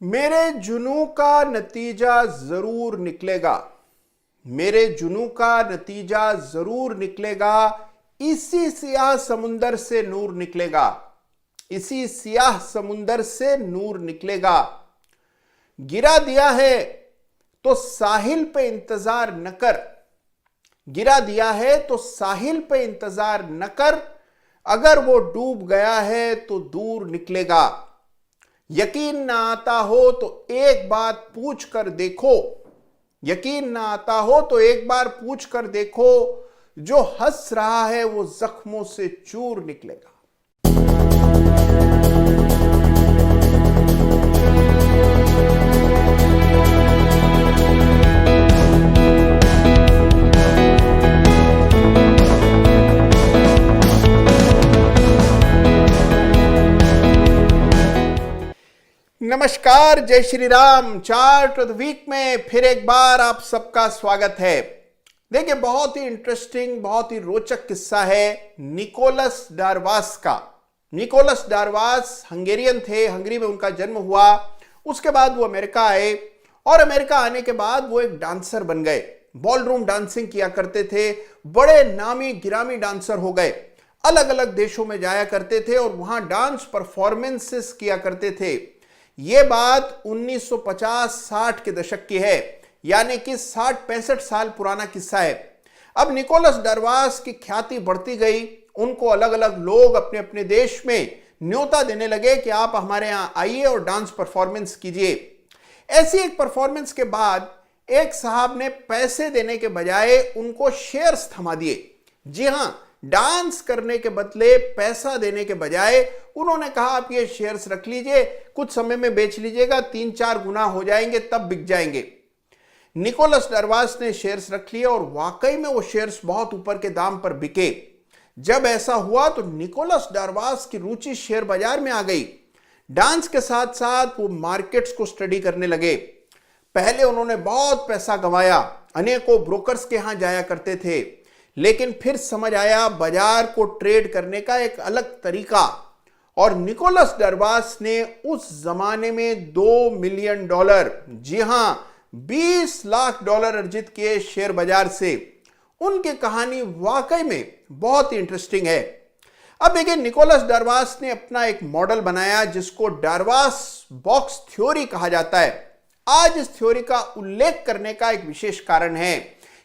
मेरे जुनून का नतीजा जरूर निकलेगा। मेरे जुनून का नतीजा जरूर निकलेगा। इसी सियाह समुंदर से नूर निकलेगा। इसी सियाह समुंदर से नूर निकलेगा। गिरा दिया है तो साहिल पे इंतजार न कर। गिरा दिया है तो साहिल पे इंतजार न कर। अगर वो डूब गया है तो दूर निकलेगा। यकीन ना आता हो तो एक बात पूछ कर देखो। यकीन ना आता हो तो एक बार पूछ कर देखो। जो हंस रहा है वो जख्मों से चूर निकलेगा। नमस्कार, जय Shri Ram. Chart of the week में फिर एक बार आप सबका स्वागत है। देखिए, बहुत ही इंटरेस्टिंग, बहुत ही रोचक किस्सा है निकोलस डारवास का। निकोलस डारवास हंगेरियन थे, हंगरी में उनका जन्म हुआ। उसके बाद वो अमेरिका आए और अमेरिका आने के बाद वो एक डांसर बन गए। बॉलरूम डांसिंग किया करते थे, बड़े नामी गिरामी डांसर हो गए। अलग अलग देशों में जाया करते थे और वहां डांस परफॉर्मेंसेस किया करते थे। यह बात 1950-60 के दशक की है, यानी कि 60-65 साल पुराना किस्सा है। अब निकोलस डारवास की ख्याति बढ़ती गई। उनको अलग अलग लोग अपने अपने देश में न्योता देने लगे कि आप हमारे यहां आइए और डांस परफॉर्मेंस कीजिए। ऐसी एक परफॉर्मेंस के बाद एक साहब ने पैसे देने के बजाय उनको शेयर्स थमा दिए। जी हां, डांस करने के बदले पैसा देने के बजाय उन्होंने कहा आप ये शेयर्स रख लीजिए, कुछ समय में बेच लीजिएगा, 3-4 गुना हो जाएंगे, तब बिक जाएंगे। निकोलस डारवास ने शेयर्स रख लिए और वाकई में वो शेयर्स बहुत ऊपर के दाम पर बिके। जब ऐसा हुआ तो निकोलस डारवास की रुचि शेयर बाजार में आ गई। डांस के साथ साथ वो मार्केट्स को स्टडी करने लगे। पहले उन्होंने बहुत पैसा गंवाया, अनेकों ब्रोकर्स के यहां जाया करते थे, लेकिन फिर समझ आया बाजार को ट्रेड करने का एक अलग तरीका। और निकोलस डारवास ने उस जमाने में $2 मिलियन, जी हां, $20 लाख अर्जित किए शेयर बाजार से। उनकी कहानी वाकई में बहुत ही इंटरेस्टिंग है। अब देखिए, निकोलस डारवास ने अपना एक मॉडल बनाया जिसको डारवास बॉक्स थ्योरी कहा जाता है। आज इस थ्योरी का उल्लेख करने का एक विशेष कारण है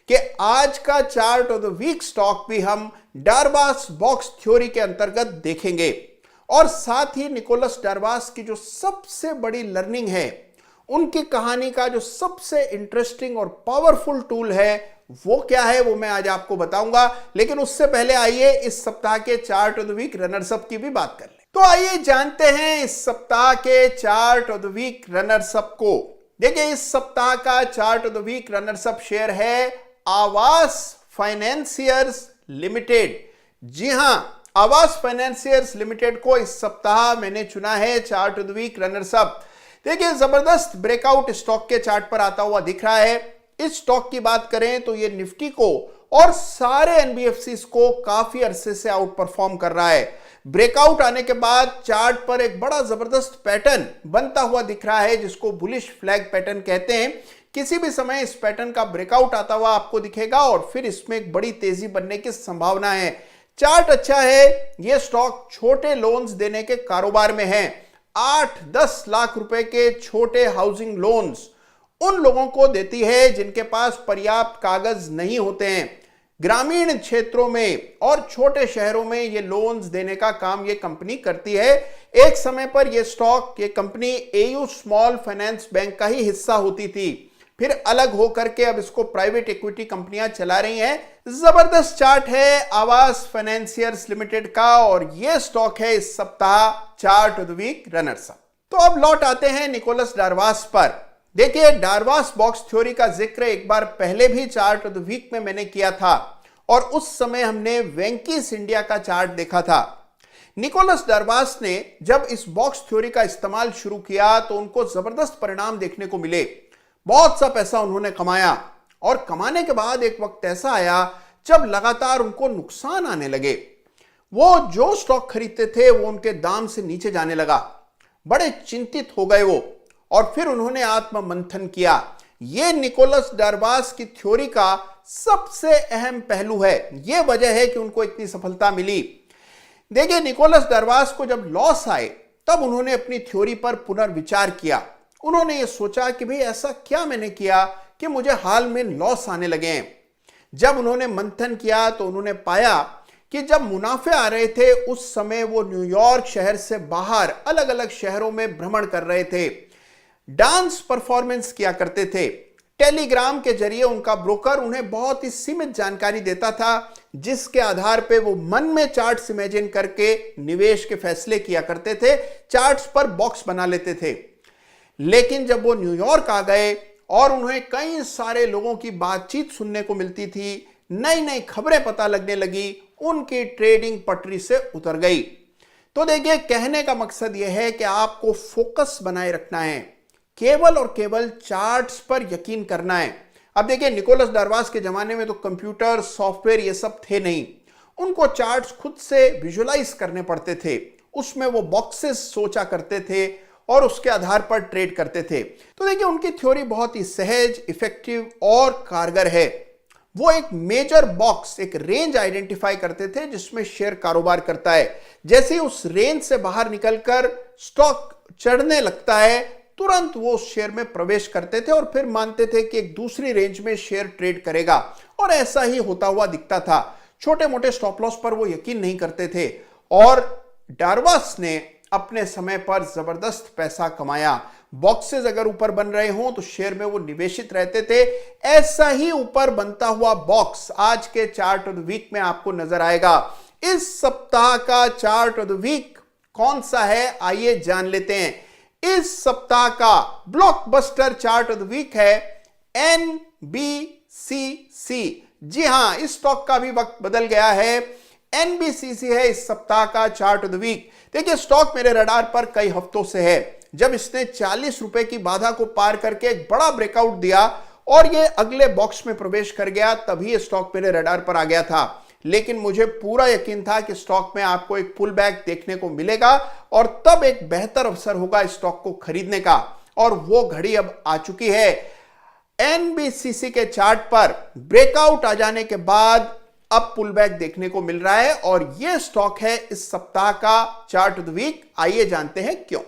कि आज का chart of the week stock भी हम डारवास बॉक्स थ्योरी के अंतर्गत देखेंगे। और साथ ही निकोलस डारवास की जो सबसे बड़ी लर्निंग है, उनकी कहानी का जो सबसे इंटरेस्टिंग और पावरफुल टूल है, वो क्या है वो मैं आज आपको बताऊंगा। लेकिन उससे पहले आइए इस सप्ताह के chart of the week runners up की भी बात कर लें। तो आइए जानते हैं इस सप्ताह के chart of the week runners up को। देखिए, इस सप्ताह का chart of the week runners up share है आवास फाइनेंसियर्स लिमिटेड। जी हां, आवास फाइनेंसियर्स लिमिटेड को इस सप्ताह मैंने चुना है chart of the week runners up. देखिए, जबरदस्त ब्रेकआउट स्टॉक के चार्ट पर आता हुआ दिख रहा है। इस स्टॉक की बात करें तो ये निफ्टी को और सारे एनबीएफसीज को काफी अरसे से आउट परफॉर्म कर रहा है। ब्रेकआउट आने के बाद चार्ट पर एक बड़ा जबरदस्त पैटर्न बनता हुआ दिख रहा है, जिसको बुलिश फ्लैग पैटर्न कहते हैं। किसी भी समय इस पैटर्न का ब्रेकआउट आता हुआ आपको दिखेगा और फिर इसमें एक बड़ी तेजी बनने की संभावना है। चार्ट अच्छा है। यह स्टॉक छोटे लोन्स देने के कारोबार में है। 8-10 लाख रुपए के छोटे हाउसिंग लोन्स उन लोगों को देती है जिनके पास पर्याप्त कागज नहीं होते हैं। ग्रामीण क्षेत्रों में और छोटे शहरों में ये लोन्स देने का काम ये कंपनी करती है। एक समय पर यह स्टॉक, ये company AU small finance bank का ही हिस्सा होती थी, फिर अलग होकर के अब इसको प्राइवेट इक्विटी कंपनियां चला रही हैं। जबरदस्त चार्ट है आवास फाइनेंसियर्स लिमिटेड का और यह स्टॉक है इस सप्ताह chart of the week runners up. तो अब लौट आते हैं निकोलस डारवास पर। देखिए, डारवास बॉक्स थ्योरी का जिक्र एक बार पहले भी चार्ट ऑफ द वीक में मैंने किया था और उस समय हमने वेंकीस इंडिया का चार्ट देखा था। निकोलस डारवास ने जब इस बॉक्स थ्योरी का इस्तेमाल शुरू किया तो उनको जबरदस्त परिणाम देखने को मिले। बहुत सा पैसा उन्होंने कमाया और कमाने के बाद एक वक्त ऐसा आया जब लगातार उनको नुकसान आने लगे। वो जो स्टॉक खरीदते थे वो उनके दाम से नीचे जाने लगा। बड़े चिंतित हो गए वो और फिर उन्होंने आत्म मंथन किया। यह निकोलस डार्वास की थ्योरी का सबसे अहम पहलू है। यह वजह है कि उनको इतनी सफलता मिली। देखिए, निकोलस डार्वास को जब लॉस आए तब उन्होंने अपनी थ्योरी पर पुनर्विचार किया। उन्होंने यह सोचा कि भाई ऐसा क्या मैंने किया कि मुझे हाल में लॉस आने लगे हैं। जब उन्होंने मंथन किया तो उन्होंने पाया कि जब मुनाफे आ रहे थे उस समय वो न्यूयॉर्क शहर से बाहर अलग अलग शहरों में भ्रमण कर रहे थे, डांस परफॉर्मेंस किया करते थे। टेलीग्राम के जरिए उनका ब्रोकर उन्हें बहुत ही सीमित जानकारी देता था, जिसके आधार पे वो मन में चार्ट्स इमेजिन करके निवेश के फैसले किया करते थे, चार्ट्स पर बॉक्स बना लेते थे। लेकिन जब वो न्यूयॉर्क आ गए और उन्हें कई सारे लोगों की बातचीत सुनने को मिलती थी, नई नई खबरें पता लगने लगी, उनकी ट्रेडिंग पटरी से उतर गई। तो देखिए, कहने का मकसद यह है कि आपको फोकस बनाए रखना है, केवल और केवल चार्ट्स पर यकीन करना है। अब देखिए, निकोलस डार्वास के जमाने में तो कंप्यूटर सॉफ्टवेयर ये सब थे नहीं। उनको चार्ट्स खुद से विजुअलाइज करने पड़ते थे, उसमें वो बॉक्सेस सोचा करते थे और उसके आधार पर ट्रेड करते थे। तो देखिए, उनकी थ्योरी बहुत ही सहज, इफेक्टिव और कारगर है। वो एक मेजर बॉक्स, एक रेंज आइडेंटिफाई करते थे जिसमें शेयर कारोबार करता है। जैसे ही उस रेंज से बाहर निकलकर स्टॉक चढ़ने लगता है, तुरंत वो उस शेयर में प्रवेश करते थे और फिर मानते थे कि एक दूसरी रेंज में शेयर ट्रेड करेगा, और ऐसा ही होता हुआ दिखता था। छोटे मोटे स्टॉप लॉस पर वो यकीन नहीं करते थे और डार्वास ने अपने समय पर जबरदस्त पैसा कमाया। बॉक्सेस अगर ऊपर बन रहे हों तो शेयर में वो निवेशित रहते थे। ऐसा ही ऊपर बनता हुआ बॉक्स आज के चार्ट ऑफ द वीक में आपको नजर आएगा। इस सप्ताह का चार्ट ऑफ द वीक कौन सा है, आइए जान लेते हैं। इस सप्ताह का blockbuster chart of the week है एनबीसीसी। जी हां, इस स्टॉक का भी वक्त बदल गया है। एनबीसीसी है इस सप्ताह का चार्ट ऑफ द वीक। देखिए, स्टॉक मेरे रडार पर कई हफ्तों से है। जब इसने 40 रुपए की बाधा को पार करके एक बड़ा ब्रेकआउट दिया और ये अगले बॉक्स में प्रवेश कर गया, तभी ये स्टॉक मेरे रडार पर आ गया था। लेकिन मुझे पूरा यकीन था कि स्टॉक में आपको एक पुल बैक देखने को मिलेगा और तब एक बेहतर अवसर होगा स्टॉक को खरीदने का, और वो घड़ी अब आ चुकी है। एनबीसीसी के चार्ट पर ब्रेकआउट आ जाने के बाद अब पुल बैक देखने को मिल रहा है और यह स्टॉक है इस सप्ताह का चार्ट ऑफ द वीक। आइए जानते हैं क्यों।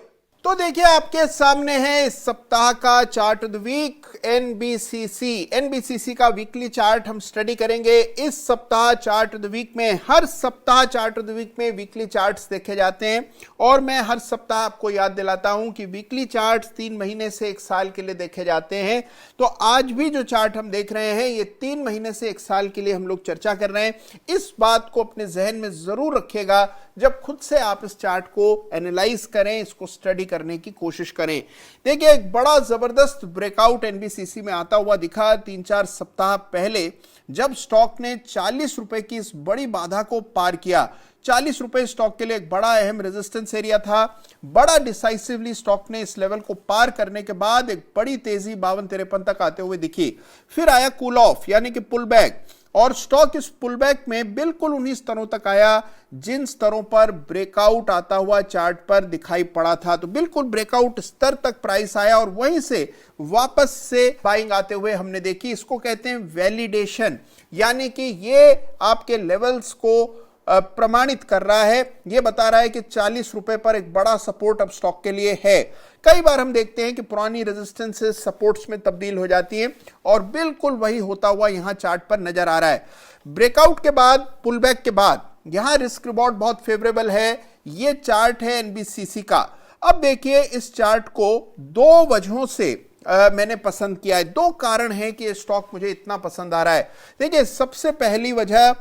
तो देखिए, आपके सामने है इस सप्ताह का chart of the week NBCC. NBCC का वीकली चार्ट हम स्टडी करेंगे इस सप्ताह चार्ट ऑफ द वीक में। हर सप्ताह चार्ट ऑफ द वीक में वीकली चार्ट्स देखे जाते हैं और मैं हर सप्ताह आपको याद दिलाता हूं कि वीकली चार्ट्स 3 महीने से 1 साल के लिए देखे जाते हैं। तो आज भी जो चार्ट हम देख रहे हैं ये 3 महीने से 1 साल के लिए हम लोग चर्चा कर रहे हैं। इस बात को अपने जहन में जरूर रखिएगा जब खुद से आप इस चार्ट को एनालाइज करें, इसको स्टडी करने की कोशिश करें। देखिए, एक बड़ा जबरदस्त ब्रेकआउट एनबीसीसी में आता हुआ दिखा 3-4 सप्ताह पहले, जब स्टॉक ने 40 रुपए की इस बड़ी बाधा को पार किया। 40 रुपए स्टॉक के लिए एक बड़ा अहम रेजिस्टेंस एरिया था। बड़ा डिसाइसिवली स्टॉक ने इस लेवल को पार करने के बाद एक बड़ी तेजी 52-53 तक आते हुए दिखी। फिर आया कूल ऑफ, यानी कि पुल बैक, और स्टॉक इस पुलबैक में बिल्कुल उन्हीं स्तरों तक आया जिन स्तरों पर ब्रेकआउट आता हुआ चार्ट पर दिखाई पड़ा था। तो बिल्कुल ब्रेकआउट स्तर तक प्राइस आया और वहीं से वापस से बाइंग आते हुए हमने देखी। इसको कहते हैं वैलिडेशन, यानी कि ये आपके लेवल्स को प्रमाणित कर रहा है। ये बता रहा है कि 40 रुपए पर एक बड़ा सपोर्ट अब स्टॉक के लिए है। कई बार हम देखते हैं कि पुरानी रेजिस्टेंसेस सपोर्ट्स में तब्दील हो जाती हैं और बिल्कुल वही होता हुआ यहां चार्ट पर नजर आ रहा है। ब्रेकआउट के बाद, पुलबैक के बाद यहां रिस्क रिवॉर्ड बहुत फेवरेबल है। ये चार्ट है एनबीसीसी का। अब देखिए, इस चार्ट को 2 वजहों से मैंने पसंद किया है। 2 कारण हैं कि ये स्टॉक मुझे इतना पसंद आ रहा है। देखिए, सबसे पहली वजह,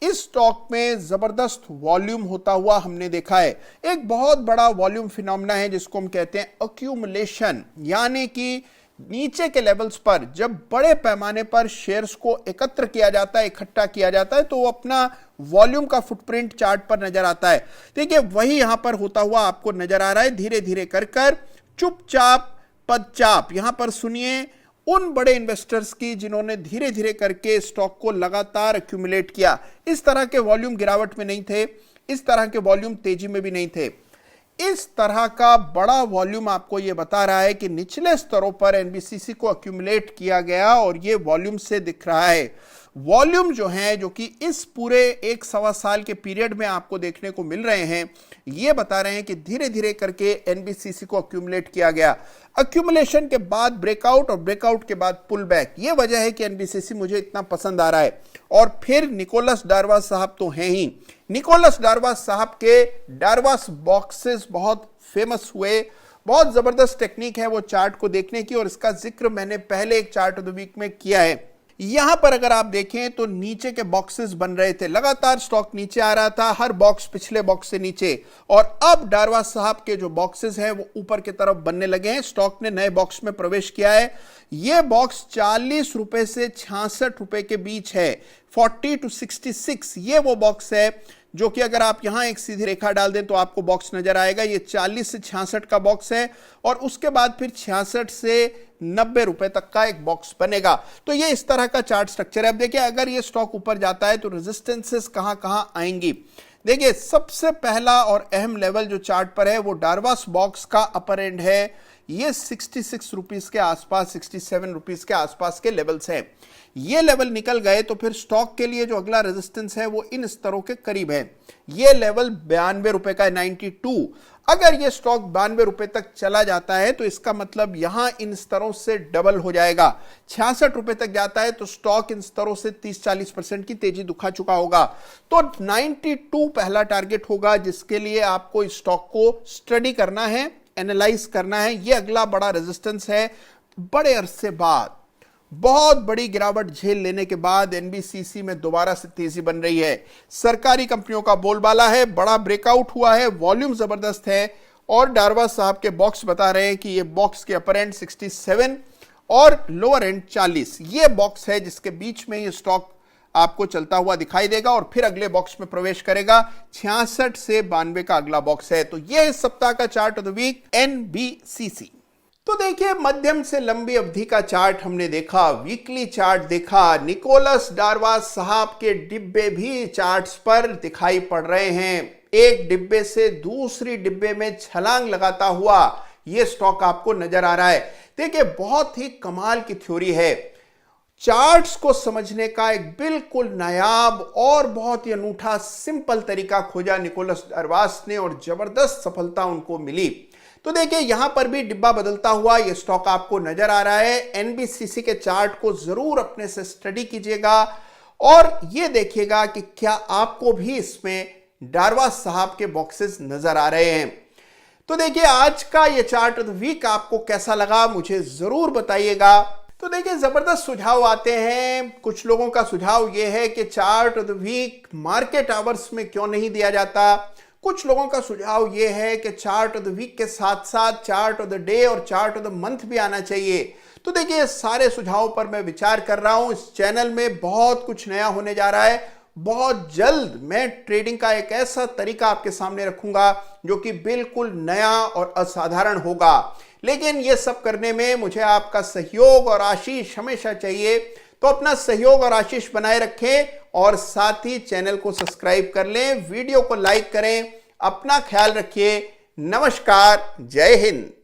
इस स्टॉक में जबरदस्त वॉल्यूम होता हुआ हमने देखा है। एक बहुत बड़ा वॉल्यूम फिनोमेना है जिसको हम कहते हैं अक्यूमुलेशन, यानी कि नीचे के लेवल्स पर जब बड़े पैमाने पर शेयर्स को एकत्र किया जाता है, इकट्ठा किया जाता है, तो वो अपना वॉल्यूम का फुटप्रिंट चार्ट पर नजर आता है। देखिए, वही यहां पर होता हुआ आपको नजर आ रहा है। धीरे धीरे कर चुपचाप पदचाप यहां पर सुनिए उन बड़े इन्वेस्टर्स की जिन्होंने धीरे धीरे करके स्टॉक को लगातार एक्यूमुलेट किया। इस तरह के वॉल्यूम गिरावट में नहीं थे, इस तरह के वॉल्यूम तेजी में भी नहीं थे। इस तरह का बड़ा वॉल्यूम आपको यह बता रहा है कि निचले स्तरों पर एनबीसीसी को अक्यूमुलेट किया गया और यह वॉल्यूम से दिख रहा है। वॉल्यूम जो है, जो कि इस पूरे 1-1.25 साल के पीरियड में आपको देखने को मिल रहे हैं, ये बता रहे हैं कि धीरे धीरे करके एनबीसीसी को अक्यूमुलेट किया गया। अक्यूमुलेशन के बाद ब्रेकआउट और ब्रेकआउट के बाद पुल बैक, ये वजह है कि एनबीसीसी मुझे इतना पसंद आ रहा है। और फिर निकोलस डार्वास साहब तो हैं ही। निकोलस डार्वास साहब के डार्वास बॉक्सेस बहुत फेमस हुए। बहुत जबरदस्त टेक्निक है वो चार्ट को देखने की, और इसका जिक्र मैंने पहले एक चार्ट ऑफ द वीक में किया है। यहां पर अगर आप देखें तो नीचे के बॉक्सेस बन रहे थे, लगातार स्टॉक नीचे आ रहा था, हर बॉक्स पिछले बॉक्स से नीचे, और अब डार्वास साहब के जो बॉक्सेस हैं वो ऊपर की तरफ बनने लगे हैं। स्टॉक ने नए बॉक्स में प्रवेश किया है। यह बॉक्स 40 रुपए से 66 रुपए के बीच है। 40 to 66 ये वो बॉक्स है जो कि अगर आप यहां एक सीधी रेखा डाल दें तो आपको बॉक्स नजर आएगा। ये 40 से 66 का बॉक्स है, और उसके बाद फिर 66 से 90 रुपए तक का एक बॉक्स बनेगा। तो ये इस तरह का चार्ट स्ट्रक्चर है। अब देखिए, अगर ये स्टॉक ऊपर जाता है तो रेजिस्टेंसेस कहां कहां आएंगी। देखिए, सबसे पहला और अहम लेवल जो चार्ट पर है वो डार्वास बॉक्स का अपर एंड है। ये 66 रुपीस के आसपास, 67 रुपीस के आसपास के लेवल्स हैं। ये लेवल निकल गए तो फिर स्टॉक के लिए जो अगला रेजिस्टेंस है वो इन स्तरों के करीब है। ये लेवल 92 रुपए का है, 92। अगर ये स्टॉक 92 रुपए तक चला जाता है तो इसका मतलब यहां इन स्तरों से डबल हो जाएगा। 66 रुपए तक जाता है तो स्टॉक इन स्तरों से 30-40% की तेजी दिखा चुका होगा। तो 92 पहला टारगेट होगा जिसके लिए आपको इस स्टॉक को स्टडी करना है, एनालाइज करना है। यह अगला बड़ा रेजिस्टेंस है। बड़े अरसे बाद, बहुत बड़ी गिरावट झेल लेने के बाद एनबीसीसी में दोबारा से तेजी बन रही है। सरकारी कंपनियों का बोलबाला है, बड़ा ब्रेकआउट हुआ है, वॉल्यूम जबरदस्त है, और डार्वास साहब के बॉक्स बता रहे हैं कि ये बॉक्स के अपर एंड 67 और लोअर एंड 40 ये बॉक्स है जिसके बीच में ये स्टॉक आपको चलता हुआ दिखाई देगा, और फिर अगले बॉक्स में प्रवेश करेगा। 66 से 92 का अगला बॉक्स है। तो यह इस सप्ताह का chart of the week NBCC. तो देखिए, मध्यम से लंबी अवधि का चार्ट हमने देखा, वीकली चार्ट देखा। निकोलस डार्वास साहब के डिब्बे भी चार्ट्स पर दिखाई पड़ रहे हैं। एक डिब्बे से दूसरी डिब्बे में छलांग लगाता हुआ यह स्टॉक आपको नजर आ रहा है। देखिए, बहुत ही कमाल की थ्योरी है। चार्ट्स को समझने का एक बिल्कुल नायाब और बहुत ही अनूठा सिंपल तरीका खोजा निकोलस डार्वास ने, और जबरदस्त सफलता उनको मिली। तो देखिए, यहां पर भी डिब्बा बदलता हुआ यह स्टॉक आपको नजर आ रहा है। एनबीसीसी के चार्ट को जरूर अपने से स्टडी कीजिएगा और यह देखिएगा कि क्या आपको भी इसमें डार्वास साहब के बॉक्सेस नजर आ रहे हैं। तो देखिए, आज का यह चार्ट ऑफ द वीक आपको कैसा लगा मुझे जरूर बताइएगा। तो देखिए, जबरदस्त सुझाव आते हैं। कुछ लोगों का सुझाव यह है कि chart of the week market hours में क्यों नहीं दिया जाता। कुछ लोगों का सुझाव यह है कि चार्ट ऑफ द वीक के साथ साथ चार्ट ऑफ द डे और चार्ट ऑफ द मंथ भी आना चाहिए। तो देखिए, सारे सुझावों पर मैं विचार कर रहा हूं। इस चैनल में बहुत कुछ नया होने जा रहा है। बहुत जल्द मैं ट्रेडिंग का एक ऐसा तरीका आपके सामने रखूंगा जो कि बिल्कुल नया और असाधारण होगा। लेकिन यह सब करने में मुझे आपका सहयोग और आशीष हमेशा चाहिए। तो अपना सहयोग और आशीष बनाए रखें, और साथ ही चैनल को सब्सक्राइब कर लें, वीडियो को लाइक करें। अपना ख्याल रखिए। नमस्कार, जय हिंद।